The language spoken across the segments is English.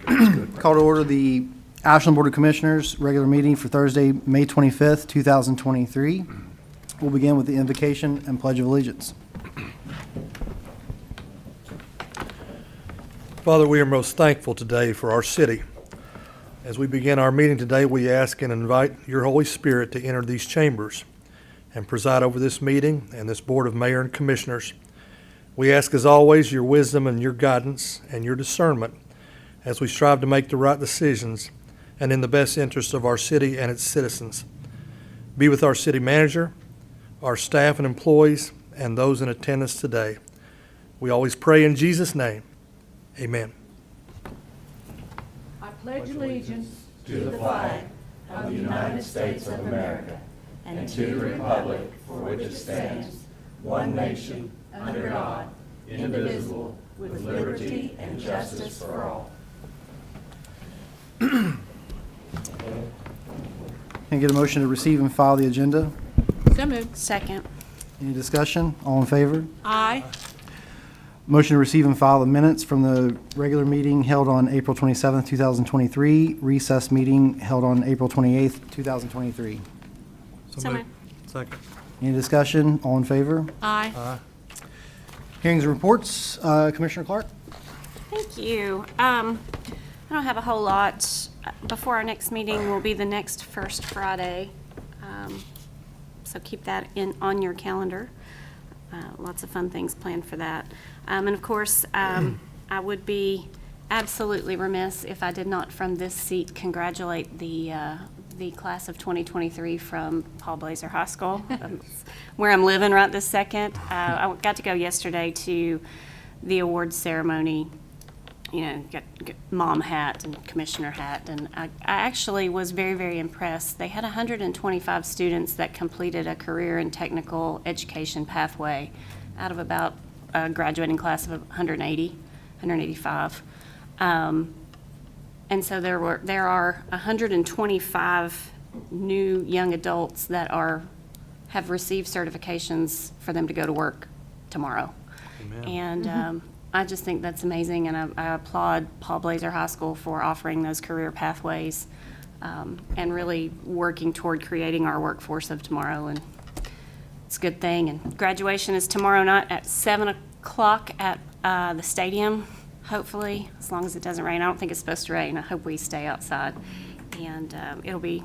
Call to order the Ashland Board of Commissioners regular meeting for Thursday, May 25th, 2023. We'll begin with the invocation and Pledge of Allegiance. Father, we are most thankful today for our city. As we begin our meeting today, we ask and invite your Holy Spirit to enter these chambers and preside over this meeting and this Board of Mayor and Commissioners. We ask, as always, your wisdom and your guidance and your discernment as we strive to make the right decisions and in the best interest of our city and its citizens. Be with our city manager, our staff and employees, and those in attendance today. We always pray in Jesus' name. Amen. I pledge allegiance to the flag of the United States of America and to the republic for which it stands, one nation, under God, indivisible, with liberty and justice for all. Can I get a motion to receive and file the agenda? So moved. Second. Any discussion? All in favor? Aye. Motion to receive and file the minutes from the regular meeting held on April 27th, 2023, recess meeting held on April 28th, 2023. So moved. Second. Any discussion? All in favor? Aye. Aye. Hearings and reports. Commissioner Clark? Thank you. I don't have a whole lot. Before our next meeting will be the next first Friday. So keep that on your calendar. Lots of fun things planned for that. And of course, I would be absolutely remiss if I did not from this seat congratulate the class of 2023 from Paul Blazer High School, where I'm living right this second. I got to go yesterday to the awards ceremony. You know, got mom hat and commissioner hat, and I actually was very, very impressed. They had 125 students that completed a career and technical education pathway out of about a graduating class of 185. And so there are 125 new young adults that have received certifications for them to go to work tomorrow. Amen. And I just think that's amazing, and I applaud Paul Blazer High School for offering those career pathways and really working toward creating our workforce of tomorrow. And it's a good thing. And graduation is tomorrow night at 7 o'clock at the stadium, hopefully, as long as it doesn't rain. I don't think it's supposed to rain. I hope we stay outside. And it'll be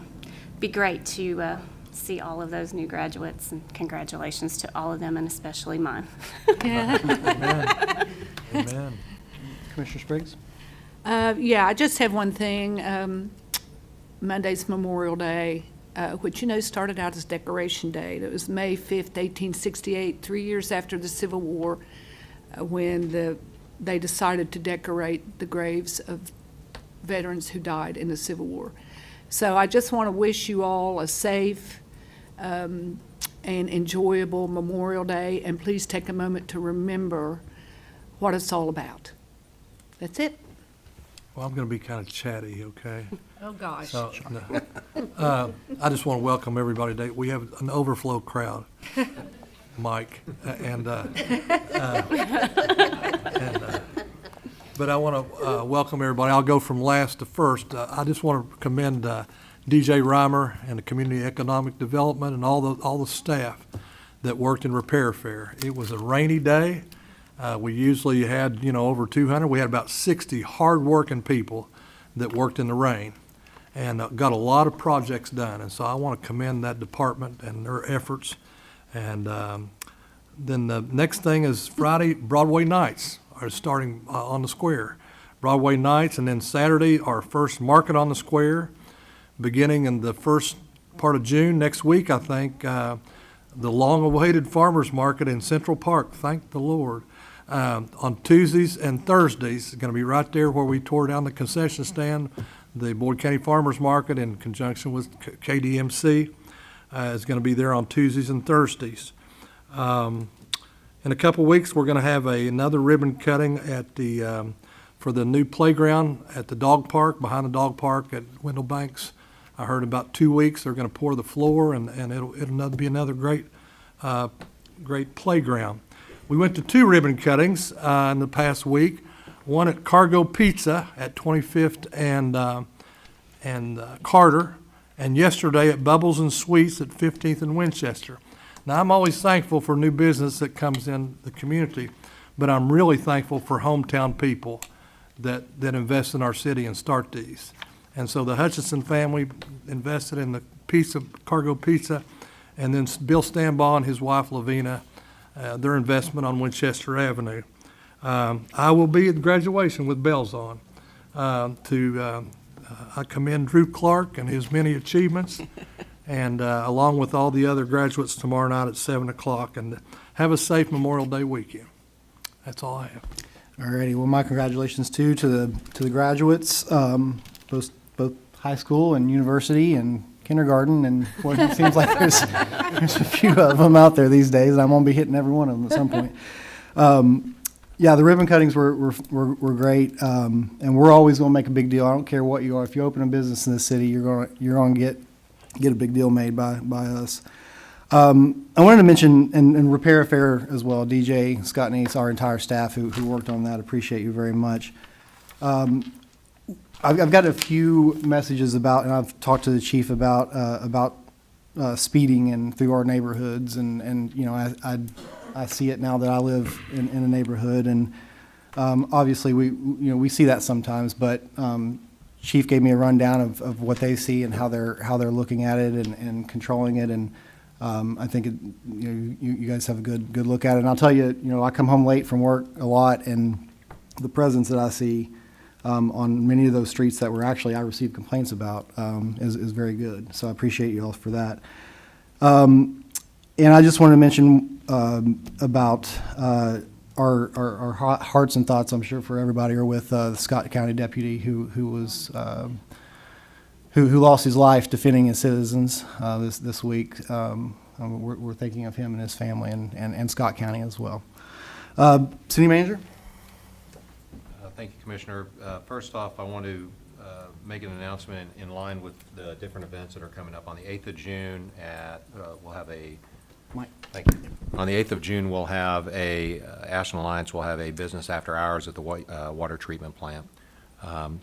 great to see all of those new graduates, and congratulations to all of them, and especially mine. Amen. Amen. Commissioner Spriggs? Yeah, I just have one thing. Monday's Memorial Day, which, started out as Decoration Day. It was May 5th, 1868, 3 years after the Civil War, when they decided to decorate the graves of veterans who died in the Civil War. So I just want to wish you all a safe and enjoyable Memorial Day, and please take a moment to remember what it's all about. That's it. Well, I'm going to be kind of chatty, okay? Oh, gosh. So, no. I just want to welcome everybody today. We have an overflow crowd, Mike, but I want to welcome everybody. I'll go from last to first. I just want to commend DJ Reimer and the Community Economic Development and all the staff that worked in Repair Fair. It was a rainy day. We usually had, over 200. We had about 60 hard-working people that worked in the rain and got a lot of projects done. And so I want to commend that department and their efforts. And then the next thing is Friday, Broadway Nights are starting on the square. Broadway Nights, and then Saturday, our first market on the square, beginning in the first part of June. Next week, I think, the long-awaited farmers market in Central Park. Thank the Lord. On Tuesdays and Thursdays, it's going to be right there where we tore down the concession stand. The Boyd County Farmers Market, in conjunction with KDMC, is going to be there on Tuesdays and Thursdays. In a couple weeks, we're going to have another ribbon cutting at for the new playground at the dog park, behind the dog park at Wendell Banks. I heard about 2 weeks they're going to pour the floor, and it'll be another great playground. We went to 2 ribbon cuttings in the past week. one at Cargo Pizza at 25th and Carter, and yesterday at Bubbles and Sweets at 15th and Winchester. Now, I'm always thankful for new business that comes in the community, but I'm really thankful for hometown people that invest in our city and start these. And so the Hutchinson family invested in the Cargo Pizza, and then Bill Stambaugh and his wife Lavina, their investment on Winchester Avenue. I will be at graduation with bells on. I commend Drew Clark and his many achievements, and along with all the other graduates tomorrow night at 7 o'clock. And have a safe Memorial Day weekend. That's all I have. All righty. Well, my congratulations too to the graduates, both high school and university and kindergarten, and what it seems like there's a few of them out there these days. I'm gonna be hitting every one of them at some point. Yeah, the ribbon cuttings were great, and we're always gonna make a big deal. I don't care what you are. If you open a business in the city, you're gonna get a big deal made by us. I wanted to mention and Repair Affair as well. DJ, Scott and Ace, our entire staff who worked on that. Appreciate you very much. I've got a few messages about, and I've talked to the chief about speeding and through our neighborhoods, and you know, I see it now that I live in a neighborhood, and obviously we see that sometimes, but chief gave me a rundown of what they see and how they're looking at it and controlling it, and I think you guys have a good look at it. And I'll tell you, I come home late from work a lot, and the presence that I see on many of those streets that I received complaints about is very good. So I appreciate you all for that. And I just wanted to mention about our hearts and thoughts, I'm sure for everybody, are with the Scott County deputy who lost his life defending his citizens this week. We're thinking of him and his family and Scott County as well. City Manager? Thank you, Commissioner. First off, I want to make an announcement in line with the different events that are coming up. On the 8th of June, we'll have a Mike. Thank you. On the 8th of June, we'll have Ashland Alliance will have a business after hours at the water treatment plant.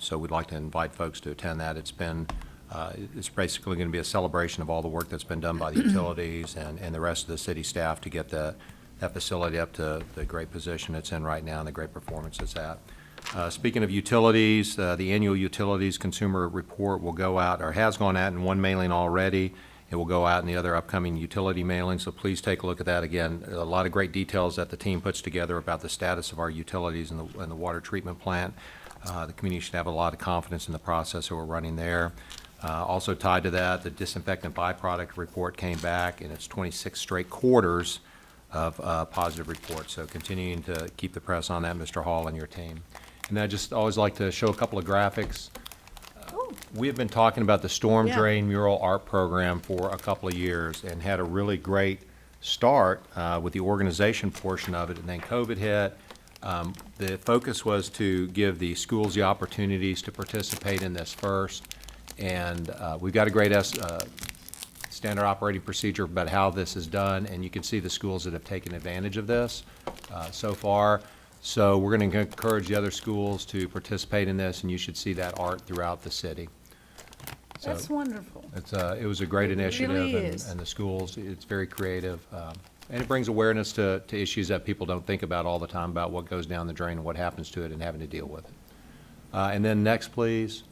So we'd like to invite folks to attend that. It's basically going to be a celebration of all the work that's been done by the utilities and the rest of the city staff to get that facility up to the great position it's in right now and the great performance it's at. Speaking of utilities, the annual utilities consumer report will go out, or has gone out in one mailing already. It will go out in the other upcoming utility mailings, so please take a look at that. Again, a lot of great details that the team puts together about the status of our utilities and the water treatment plant. The community should have a lot of confidence in the process that we're running there. Also tied to that, the disinfectant byproduct report came back, and it's 26 straight quarters of positive reports. So continuing to keep the press on that, Mr. Hall and your team. And I just always like to show a couple of graphics. We have been talking about the storm drain mural art program for a couple of years and had a really great start with the organization portion of it, and then COVID hit. The focus was to give the schools the opportunities to participate in this first, and we've got a great standard operating procedure about how this is done, and you can see the schools that have taken advantage of this so far. So we're going to encourage the other schools to participate in this, and you should see that art throughout the city. So That's wonderful. it was a great initiative, really is. and the schools, it's very creative, and it brings awareness to issues that people don't think about all the time about what goes down the drain and what happens to it and having to deal with it. And then next, please.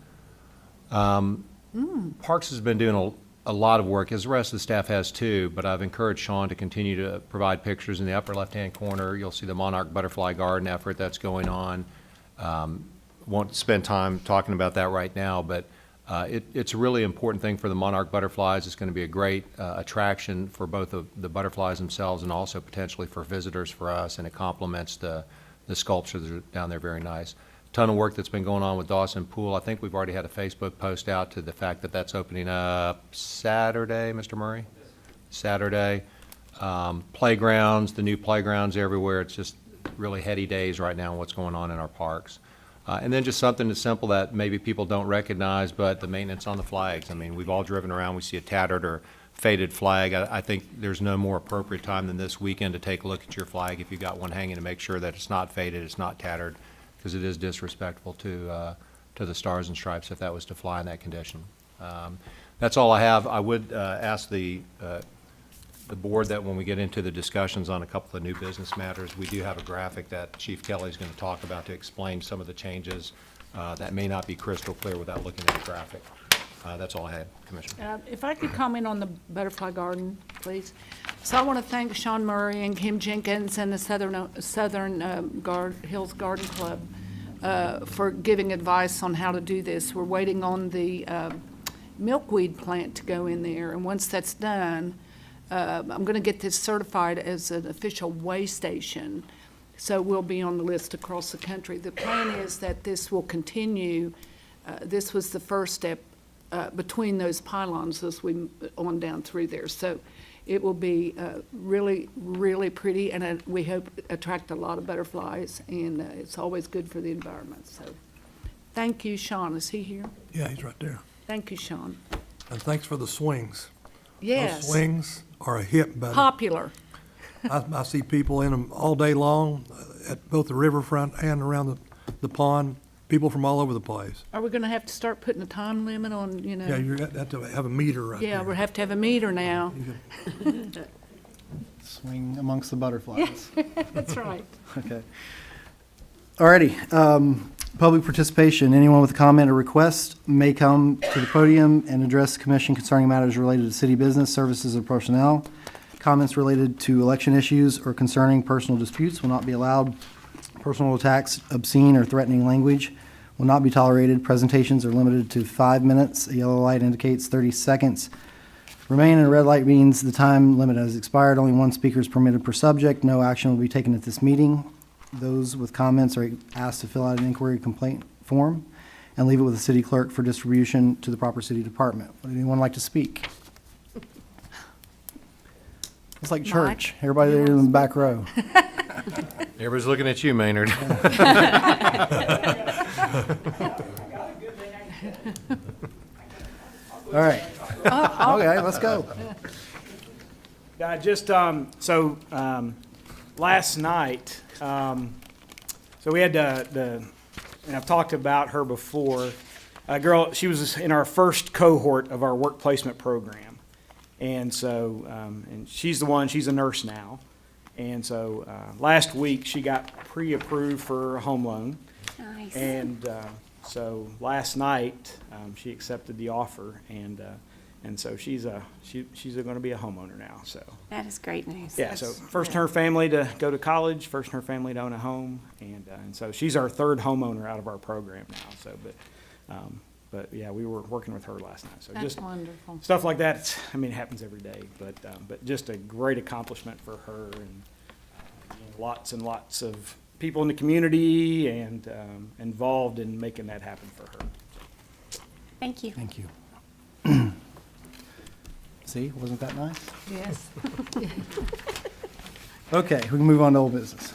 Parks has been doing a lot of work, as the rest of the staff has too, but I've encouraged Sean to continue to provide pictures. In the upper left-hand corner, you'll see the Monarch Butterfly Garden effort that's going on. Won't spend time talking about that right now, but it's a really important thing for the monarch butterflies. It's going to be a great attraction for both the butterflies themselves and also potentially for visitors for us, and it complements the sculptures that are down there. Very nice. Ton of work that's been going on with Dawson Pool. I think we've already had a Facebook post out to the fact that that's opening up Saturday, Mr. Murray? Saturday. Playgrounds, the new playgrounds everywhere. It's just really heady days right now on what's going on in our parks. And then just something as simple that maybe people don't recognize, but the maintenance on the flags. I mean, we've all driven around, we see a tattered or faded flag. I think there's no more appropriate time than this weekend to take a look at your flag if you've got one hanging, to make sure that it's not faded, it's not tattered, because it is disrespectful to the Stars and Stripes if that was to fly in that condition. That's all I have. I would ask the board that when we get into the discussions on a couple of new business matters, we do have a graphic that Chief Kelly is going to talk about to explain some of the changes that may not be crystal clear without looking at the graphic. That's all I had, Commissioner. If I could comment on the butterfly garden, please. So I want to thank Sean Murray and Kim Jenkins and the Southern Hills Garden Club for giving advice on how to do this. We're waiting on the milkweed plant to go in there, and once that's done, I'm going to get this certified as an official way station, so we'll be on the list across the country. The plan is that this will continue. This was the first step between those pylons as we on down through there. So it will be really, really pretty, and we hope attract a lot of butterflies, and it's always good for the environment. So thank you, Sean. Is he here? Yeah, he's right there. Thank you, Sean. And thanks for the swings. Yes. Those swings are a hit, buddy. Popular. I see people in them all day long at both the riverfront and around the pond, people from all over the place. Are we going to have to start putting a time limit on, you know? Yeah, you have to have a meter right there. Yeah, we'll have to have a meter now. Swing amongst the butterflies. That's right. Okay. Alrighty, public participation. Anyone with a comment or request may come to the podium and address the commission concerning matters related to city business, services, or personnel. Comments related to election issues or concerning personal disputes will not be allowed. Personal attacks, obscene or threatening language will not be tolerated. Presentations are limited to 5 minutes. A yellow light indicates 30 seconds. Remain, and a red light means the time limit has expired. Only one speaker is permitted per subject. No action will be taken at this meeting. Those with comments are asked to fill out an inquiry complaint form and leave it with the city clerk for distribution to the proper city department. Would anyone like to speak? It's like church. Everybody there in the back row. Everybody's looking at you, Maynard. All right. Okay, let's go. Last night, so we had and I've talked about her before, a girl, she was in our first cohort of our work placement program. And so, and she's a nurse now. And so, last week, she got pre-approved for a home loan. Nice. And so last night, she accepted the offer, and so she's going to be a homeowner now. So That is great news. yeah, so first in her family to go to college, first in her family to own a home, and so she's our third homeowner out of our program now. So, but yeah, we were working with her last night. So That's just wonderful. stuff like that. It happens every day, but just a great accomplishment for her, and lots and lots of people in the community and involved in making that happen for her. Thank you. Thank you. See, wasn't that nice? Yes. Okay, we can move on to old business.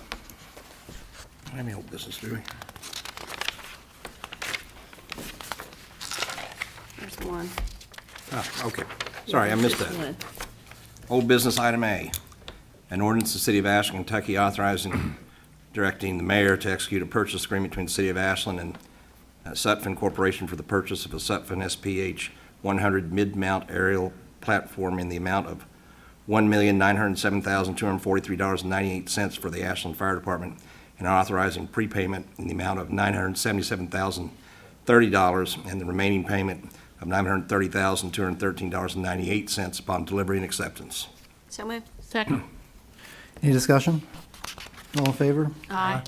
Any old business, do we? There's one. Okay, sorry, I missed that. Old business item A, an ordinance of the City of Ashland, Kentucky authorizing, directing the mayor to execute a purchase agreement between the City of Ashland and Sutphen Corporation for the purchase of a Sutphen SPH 100 mid-mount aerial platform in the amount of $1,907,243.98 for the Ashland Fire Department, and authorizing prepayment in the amount of $977,030 and the remaining payment of $930,213.98 upon delivery and acceptance. So moved. Second. Any discussion? All in favor? Aye.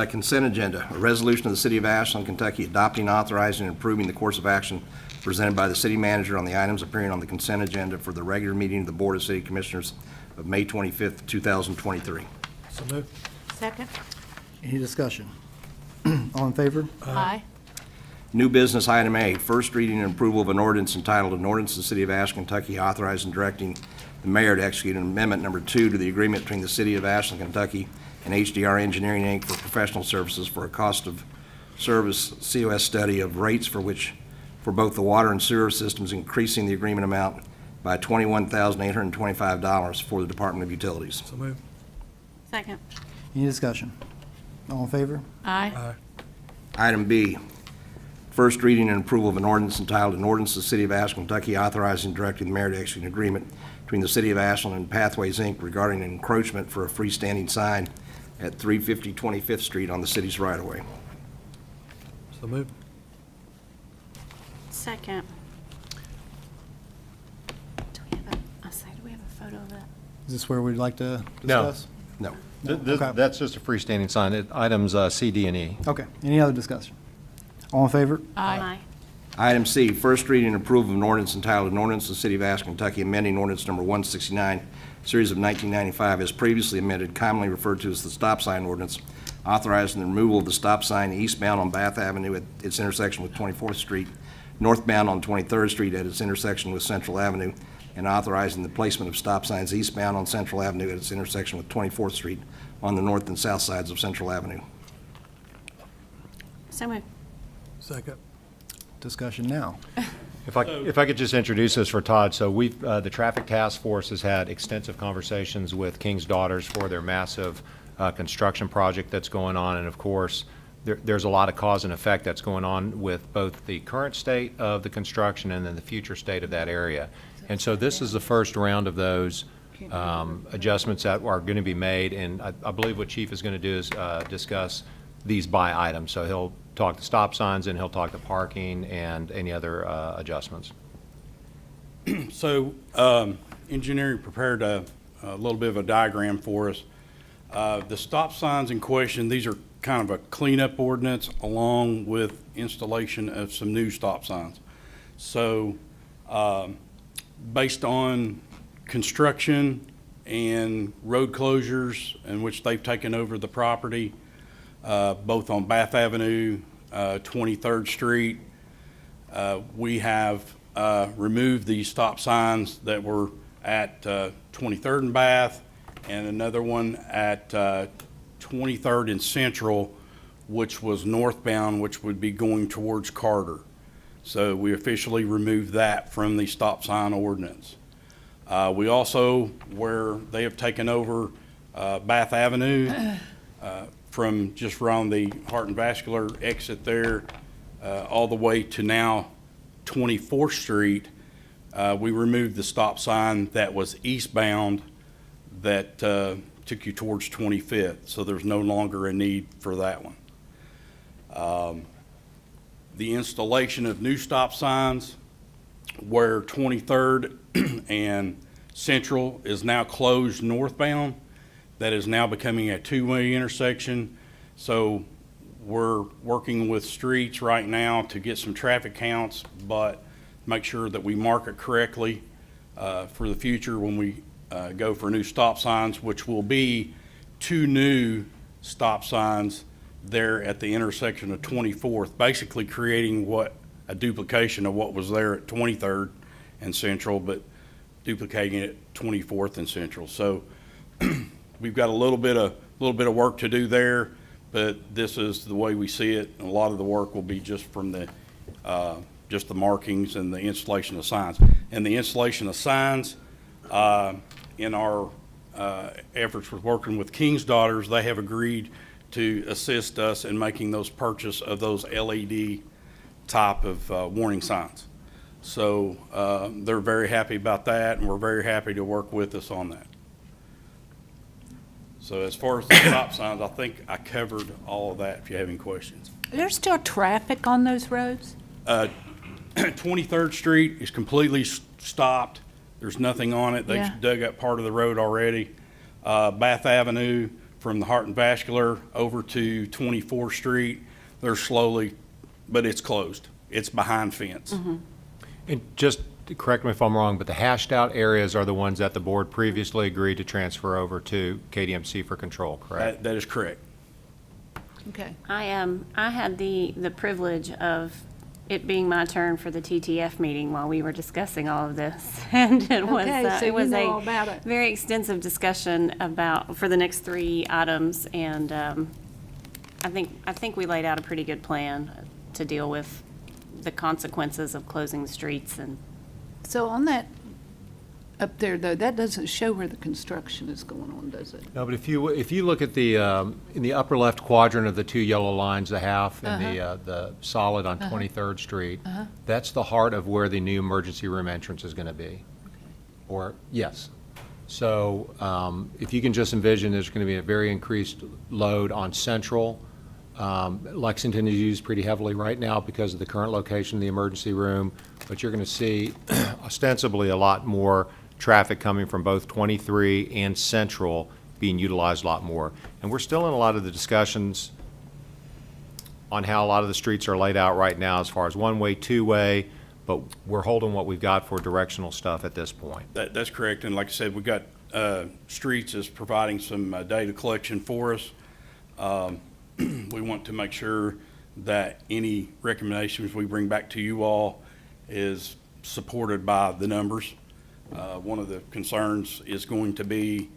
Consent agenda, a resolution of the City of Ashland, Kentucky adopting, authorizing, and approving the course of action presented by the city manager on the items appearing on the consent agenda for the regular meeting of the Board of City Commissioners of May 25th, 2023. So moved. Second. Any discussion? All in favor? Aye. New business item A, first reading and approval of an ordinance entitled, an ordinance of the City of Ashland, Kentucky authorizing and directing the mayor to execute an amendment number 2 to the agreement between the City of Ashland, Kentucky and HDR Engineering, Inc. for professional services for a cost of service COS study of rates for both the water and sewer systems, increasing the agreement amount by $21,825 for the Department of Utilities. So moved. Second. Any discussion? All in favor? Aye. Item B, first reading and approval of an ordinance entitled, an ordinance of the City of Ashland, Kentucky authorizing and directing the mayor to execute an agreement between the City of Ashland and Pathways, Inc. regarding an encroachment for a freestanding sign at 350 25th Street on the city's right-of-way. So moved. Second. Do we have do we have a photo of that? Is this where we'd like to No. discuss? No. Okay. That's just a freestanding sign. Items C, D, and E. Okay, any other discussion? All in favor? Aye. Item C, first reading and approval of an ordinance entitled, an ordinance of the City of Ashland, Kentucky amending ordinance number 169, series of 1995, as previously amended, commonly referred to as the stop sign ordinance, authorizing the removal of the stop sign eastbound on Bath Avenue at its intersection with 24th Street, northbound on 23rd Street at its intersection with Central Avenue, and authorizing the placement of stop signs eastbound on Central Avenue at its intersection with 24th Street on the north and south sides of Central Avenue. So moved. Second. Discussion now. If I could just introduce this for Todd. So the Traffic Task Force has had extensive conversations with King's Daughters for their massive construction project that's going on. And of course, there's a lot of cause and effect that's going on with both the current state of the construction and then the future state of that area. And so this is the first round of those adjustments that are going to be made. And I believe what Chief is going to do is discuss these by item. So he'll talk the stop signs and he'll talk the parking and any other adjustments. So engineering prepared a little bit of a diagram for us. The stop signs in question, these are kind of a cleanup ordinance along with installation of some new stop signs. So based on construction and road closures in which they've taken over the property, both on Bath Avenue, 23rd Street, we have removed the stop signs that were at 23rd and Bath, and another one at 23rd and Central, which was northbound, which would be going towards Carter. So we officially removed that from the stop sign ordinance. We also, where they have taken over Bath Avenue, from just around the Heart and Vascular exit there, all the way to now 24th Street, we removed the stop sign that was eastbound that took you towards 25th, so there's no longer a need for that one. The installation of new stop signs where 23rd and Central is now closed northbound, that is now becoming a two-way intersection. So we're working with streets right now to get some traffic counts, but make sure that we mark it correctly for the future when we go for new stop signs, which will be 2 new stop signs there at the intersection of 24th, basically creating a duplication of what was there at 23rd and Central, but duplicating it at 24th and Central. So we've got a little bit of work to do there, but this is the way we see it. And a lot of the work will be just from the markings and the installation of signs. And the installation of signs, in our efforts with working with King's Daughters, they have agreed to assist us in making those purchase of those LED type of warning signs. So they're very happy about that, and we're very happy to work with us on that. So as far as the stop signs, I think I covered all of that if you have any questions. There's still traffic on those roads? 23rd Street is completely stopped. There's nothing on it. They've Yeah. dug up part of the road already. Bath Avenue from the Heart and Vascular over to 24th Street, they're slowly, but it's closed. It's behind fence. And just correct me if I'm wrong, but the hashed out areas are the ones that the board previously agreed to transfer over to KDMC for control, correct? That is correct. Okay. I had the privilege of it being my turn for the TTF meeting while we were discussing all of this. And it was, Okay, so it was you know a all about it. very extensive discussion for the next 3 items. And I think we laid out a pretty good plan to deal with the consequences of closing the streets. And So on that up there, though, that doesn't show where the construction is going on, does it? No, but if you look at the, in the upper left quadrant of the two yellow lines, the half and the solid on 23rd Street, that's the heart of where the new emergency room entrance is going to be. Or, yes. So if you can just envision, there's going to be a very increased load on Central. Lexington is used pretty heavily right now because of the current location of the emergency room, but you're going to see ostensibly a lot more traffic coming from both 23 and Central being utilized a lot more. And we're still in a lot of the discussions on how a lot of the streets are laid out right now as far as one-way, two-way, but we're holding what we've got for directional stuff at this point. That's correct, and like I said, we got, Streets is providing some data collection for us. We want to make sure that any recommendations we bring back to you all is supported by the numbers. One of the concerns is going to be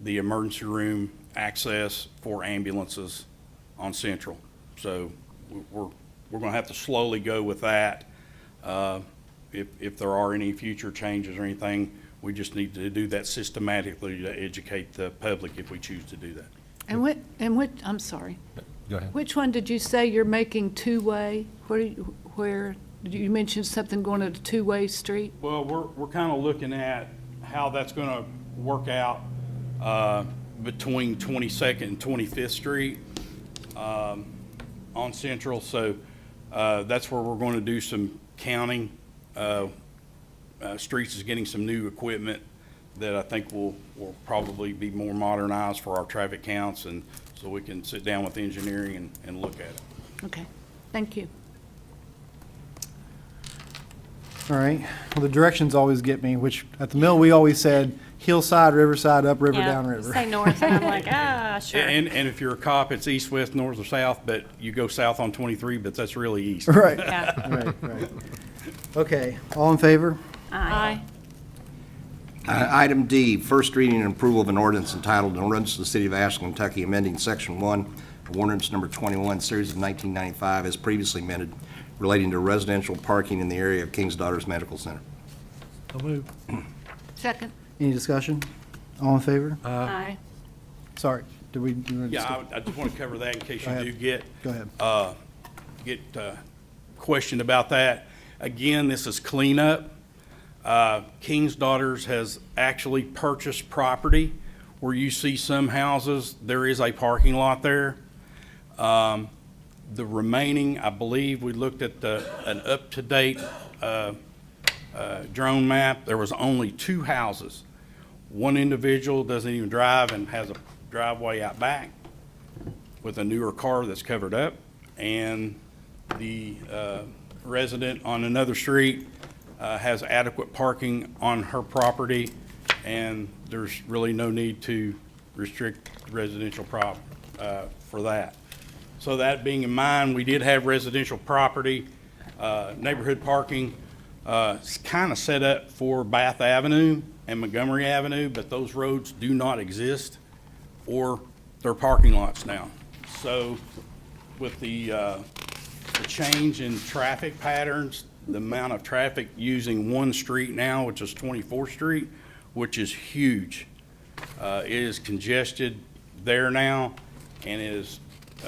the emergency room access for ambulances on Central. So we're going to have to slowly go with that. If there are any future changes or anything, we just need to do that systematically to educate the public if we choose to do that. And what, I'm sorry, Go ahead. which one did you say you're making two-way? Where, did you mention something going to a two-way street? Well, we're kind of looking at how that's going to work out between 22nd and 25th Street on Central. So that's where we're going to do some counting. Streets is getting some new equipment that I think will probably be more modernized for our traffic counts, and so we can sit down with engineering and look at it. Okay, thank you. All right. Well, the directions always get me, which at the mill, we always said hillside, riverside, upriver, Yeah, downriver. say north, and I'm like, sure. And if you're a cop, it's east, west, north, or south, but you go south on 23, but that's really east. Right, Yeah. right. Okay, all in favor? Aye. Item D, first reading and approval of an ordinance entitled, "An Ordinance to the City of Ashland, Kentucky amending Section 1 of Ordinance Number 21, Series of 1995, as previously amended, relating to residential parking in the area of King's Daughters Medical Center." So move. Second? Any discussion? All in favor? Aye. Sorry, did we? Yeah, I just want to cover that in case Go you ahead. do get Go ahead. questioned about that. Again, this is cleanup. King's Daughters has actually purchased property where you see some houses, there is a parking lot there. The remaining, I believe, we looked at an up-to-date drone map. There was only 2 houses. One individual doesn't even drive and has a driveway out back with a newer car that's covered up. And the resident on another street has adequate parking on her property, and there's really no need to restrict residential for that. So that being in mind, we did have residential property, neighborhood parking, kind of set up for Bath Avenue and Montgomery Avenue, but those roads do not exist, or they're parking lots now. So with the change in traffic patterns, the amount of traffic using one street now, which is 24th Street, which is huge. It is congested there now, and it is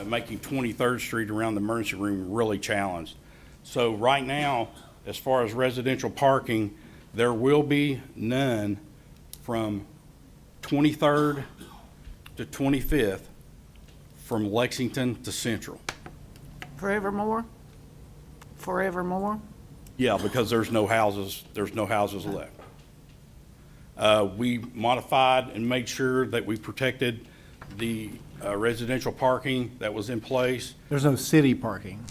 making 23rd Street around the emergency room really challenged. So right now, as far as residential parking, there will be none from 23rd to 25th from Lexington to Central. Forevermore? Forevermore? Yeah, because there's no houses left. We modified and made sure that we protected the residential parking that was in place. There's no city parking.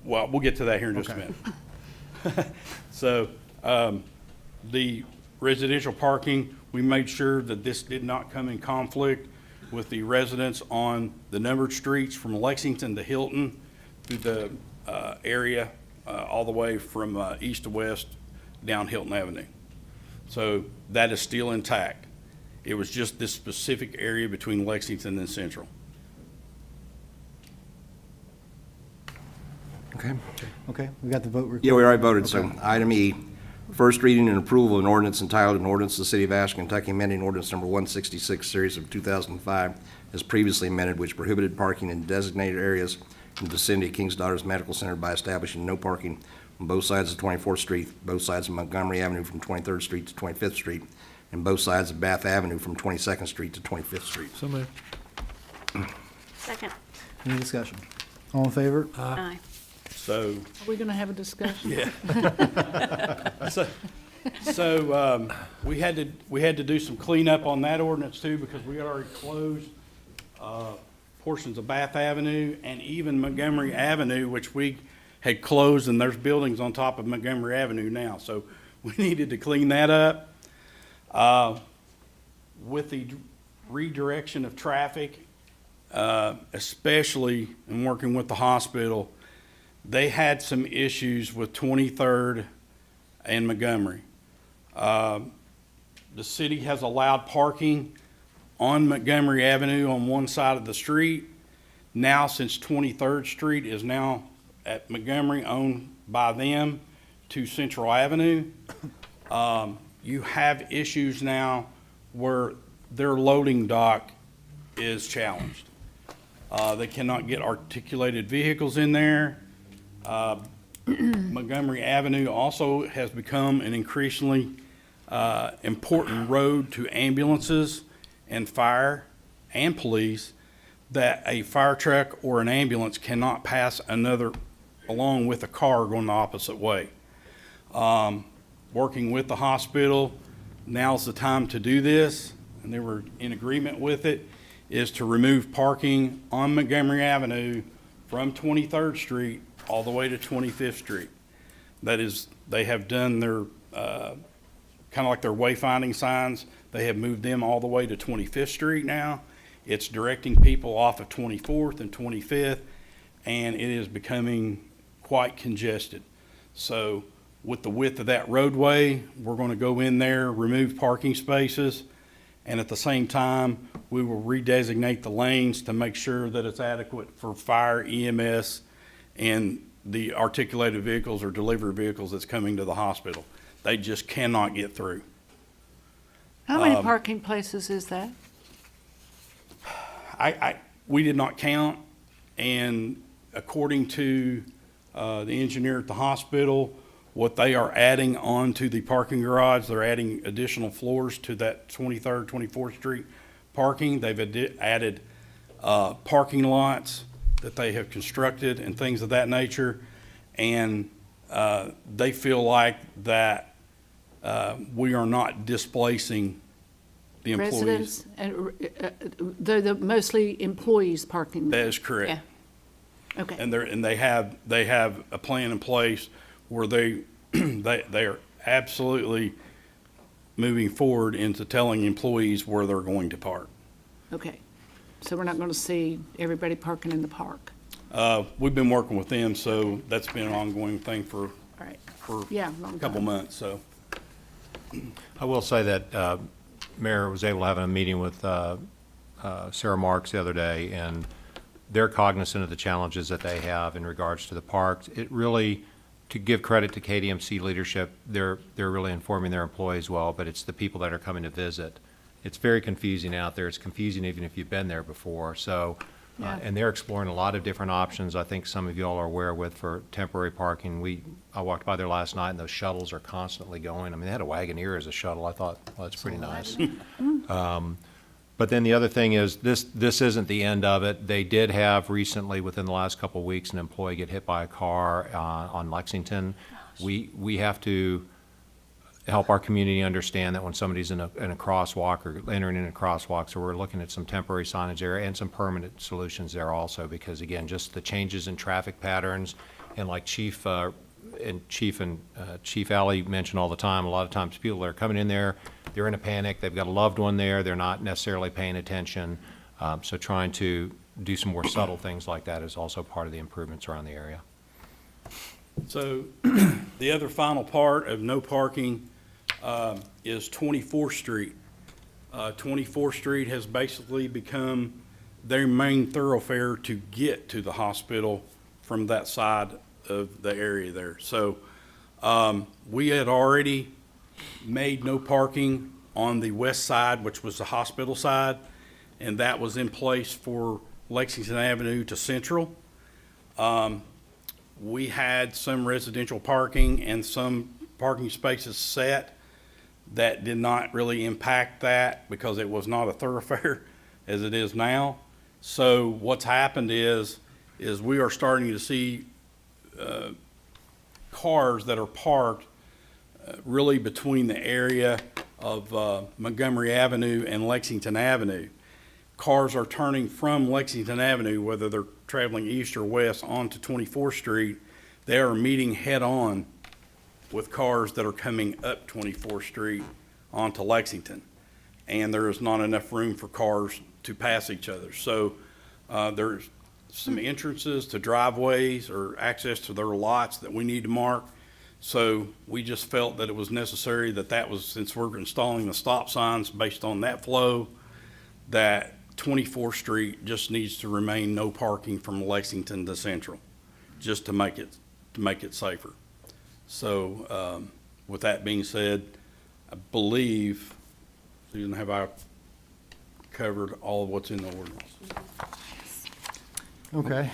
Well, we'll get to that here in just a Okay. minute. So, the residential parking, we made sure that this did not come in conflict with the residents on the numbered streets from Lexington to Hilton through the area all the way from east to west down Hilton Avenue. So that is still intact. It was just this specific area between Lexington and Central. Okay. Okay, we got the vote recorded. Yeah, we already voted, so Okay. item E, First reading and approval of an ordinance entitled an ordinance of the City of Ashland, Kentucky amending ordinance number 166, series of 2005, as previously amended, which prohibited parking in designated areas in the vicinity of King's Daughters Medical Center by establishing no parking on both sides of 24th Street, both sides of Montgomery Avenue from 23rd Street to 25th Street, and both sides of Bath Avenue from 22nd Street to 25th Street. So moved. Second. Any discussion? All in favor? Aye. So, Are we gonna have a discussion? we had to do some cleanup on that ordinance too, because we had already closed portions of Bath Avenue and even Montgomery Avenue, which we had closed, and there's buildings on top of Montgomery Avenue now. So we needed to clean that up. With the redirection of traffic, especially in working with the hospital, they had some issues with 23rd and Montgomery. The city has allowed parking on Montgomery Avenue on one side of the street. Now, since 23rd Street is now at Montgomery, owned by them, to Central Avenue, you have issues now where their loading dock is challenged. They cannot get articulated vehicles in there. Montgomery Avenue also has become an increasingly important road to ambulances and fire and police, that a fire truck or an ambulance cannot pass another along with a car going the opposite way. Working with the hospital, now's the time to do this, and they were in agreement with it, is to remove parking on Montgomery Avenue from 23rd Street all the way to 25th Street. That is, they have done their, kind of like their wayfinding signs, they have moved them all the way to 25th Street now. It's directing people off of 24th and 25th, and it is becoming quite congested. So with the width of that roadway, we're going to go in there, remove parking spaces, and at the same time, we will redesignate the lanes to make sure that it's adequate for fire, EMS, and the articulated vehicles or delivery vehicles that's coming to the hospital. They just cannot get through. How many parking places is that? We did not count, and according to the engineer at the hospital, what they are adding on to the parking garage, they're adding additional floors to that 23rd, 24th Street parking. They've added parking lots that they have constructed and things of that nature, and they feel like that we are not displacing the employees. Residents, and they're the mostly employees parking That there? is correct. Yeah. Okay. And they have a plan in place where they are absolutely moving forward into telling employees where they're going to park. Okay. So we're not going to see everybody parking in the park? We've been working with them, so that's been an ongoing thing for All right. a Yeah, long couple time. months, so. I will say that Mayor was able to have a meeting with Sarah Marks the other day, and they're cognizant of the challenges that they have in regards to the parks. It really, to give credit to KDMC leadership, they're really informing their employees well, but it's the people that are coming to visit. It's very confusing out there. It's confusing even if you've been there before. So, Yeah. and they're exploring a lot of different options. I think some of you all are aware with for temporary parking. I walked by there last night, and those shuttles are constantly going. I mean, they had a Wagoneer as a shuttle. I thought, well, that's pretty nice. But then the other thing is, this isn't the end of it. They did have recently, within the last couple of weeks, an employee get hit by a car on Lexington. We have to help our community understand that when somebody's in a crosswalk or entering in a crosswalk, so we're looking at some temporary signage there and some permanent solutions there also, because again, just the changes in traffic patterns, and like Chief Alley mentioned all the time, a lot of times people that are coming in there, they're in a panic, they've got a loved one there, they're not necessarily paying attention, so trying to do some more subtle things like that is also part of the improvements around the area. So the other final part of no parking is 24th Street. 24th Street has basically become their main thoroughfare to get to the hospital from that side of the area there. So We had already made no parking on the west side, which was the hospital side, and that was in place for Lexington Avenue to Central. We had some residential parking and some parking spaces set that did not really impact that because it was not a thoroughfare as it is now. So what's happened is we are starting to see cars that are parked really between the area of Montgomery Avenue and Lexington Avenue. Cars are turning from Lexington Avenue, whether they're traveling east or west, onto 24th Street. They are meeting head-on with cars that are coming up 24th Street onto Lexington. And there is not enough room for cars to pass each other. So there's some entrances to driveways or access to their lots that we need to mark. So we just felt that it was necessary that was, since we're installing the stop signs based on that flow, that 24th Street just needs to remain no parking from Lexington to Central, just to make it safer. So with that being said, I believe, Susan, have I covered all of what's in the ordinance? Okay.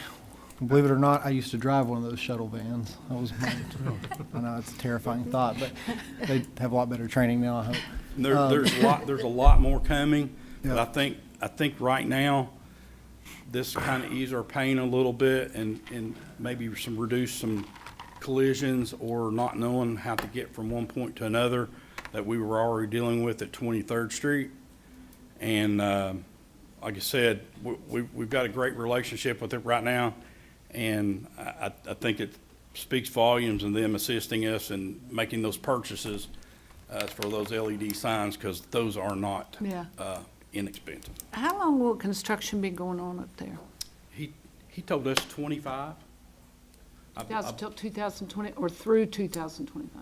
Believe it or not, I used to drive one of those shuttle vans. That was I know it's a terrifying thought, but they have a lot better training now, I hope. There's a lot more coming, but Yeah. I think right now, this kind of ease our pain a little bit and maybe reduce some collisions or not knowing how to get from one point to another that we were already dealing with at 23rd Street. And like I said, we've got a great relationship with it right now, and I think it speaks volumes in them assisting us and making those purchases for those LED signs, because those are not Yeah. inexpensive. How long will construction be going on up there? He told us 25. Till 2020, or through 2025?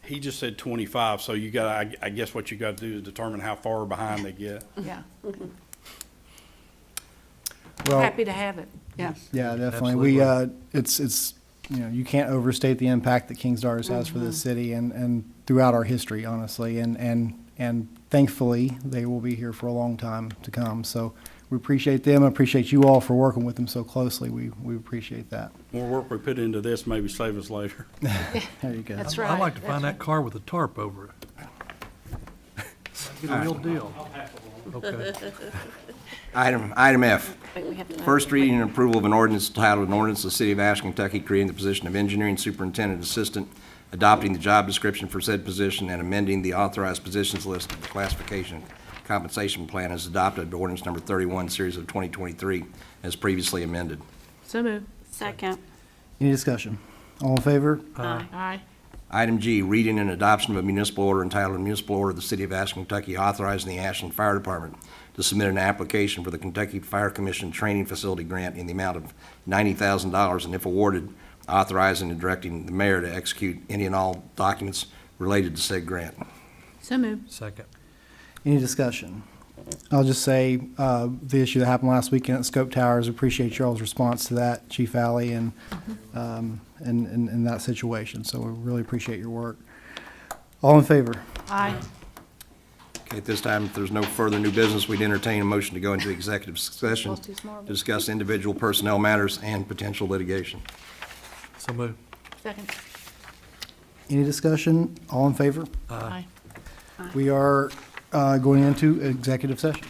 He just said 25, so you got, I guess what you got to do is determine how far behind they get. Yeah. Well, Happy to have it, yeah. yeah, definitely. We, it's, you know, you can't overstate the impact that King's Daughters has for this city and throughout our history, honestly. And thankfully, they will be here for a long time to come. So we appreciate them. I appreciate you all for working with them so closely. We appreciate that. More work we put into this, maybe save us later. There you go. That's I'd right. like to find that car with a tarp over it. Get a real deal. Okay. Item F, Wait, we have to. first reading and approval of an ordinance entitled, an ordinance of the City of Ashland, Kentucky, creating the position of Engineering Superintendent Assistant, adopting the job description for said position, and amending the authorized positions list of the classification compensation plan as adopted by ordinance number 31, series of 2023, as previously amended. So moved. Second. Any discussion? All in favor? Aye. Item G, reading and adoption of a municipal order entitled, a municipal order of the City of Ashland, Kentucky, authorizing the Ashland Fire Department to submit an application for the Kentucky Fire Commission Training Facility Grant in the amount of $90,000, and if awarded, authorizing and directing the mayor to execute any and all documents related to said grant. So moved. Second. Any discussion? I'll just say, the issue that happened last weekend at Scope Towers, appreciate y'all's response to that, Chief Alley, and in that situation. So we really appreciate your work. All in favor? Aye. Okay, at this time, if there's no further new business, we'd entertain a motion to go into executive session Lost his marbles. to discuss individual personnel matters and potential litigation. So moved. Second. Any discussion? All in favor? Aye. We are going into executive session.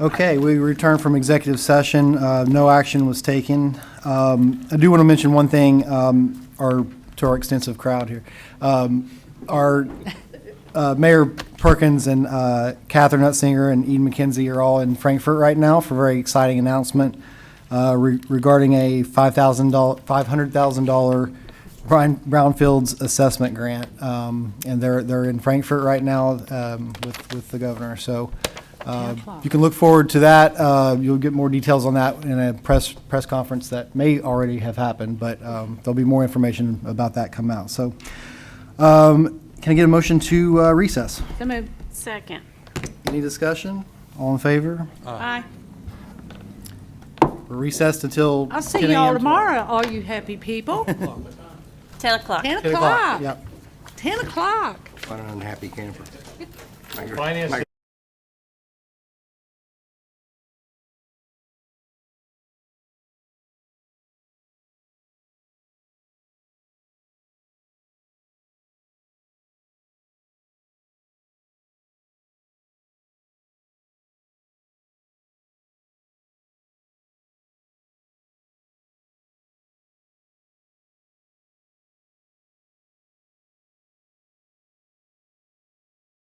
Okay, we returned from executive session. No action was taken. I do want to mention one thing, to our extensive crowd here. Our Mayor Perkins and Catherine Utzinger and Eden McKenzie are all in Frankfurt right now for a very exciting announcement regarding a $500,000 Brownfields assessment grant. And they're in Frankfurt right now with the governor. So you can look forward to that. You'll get more details on that in a press conference that may already have happened, but there'll be more information about that come out. So can I get a motion to recess? So moved. Second. Any discussion? All in favor? Aye. We're recessed until 10 I'll see a.m. y'all tomorrow, all you happy people. 10 o'clock. 10 10 o'clock. o'clock. Yep. 10 o'clock. What an unhappy camper. Finance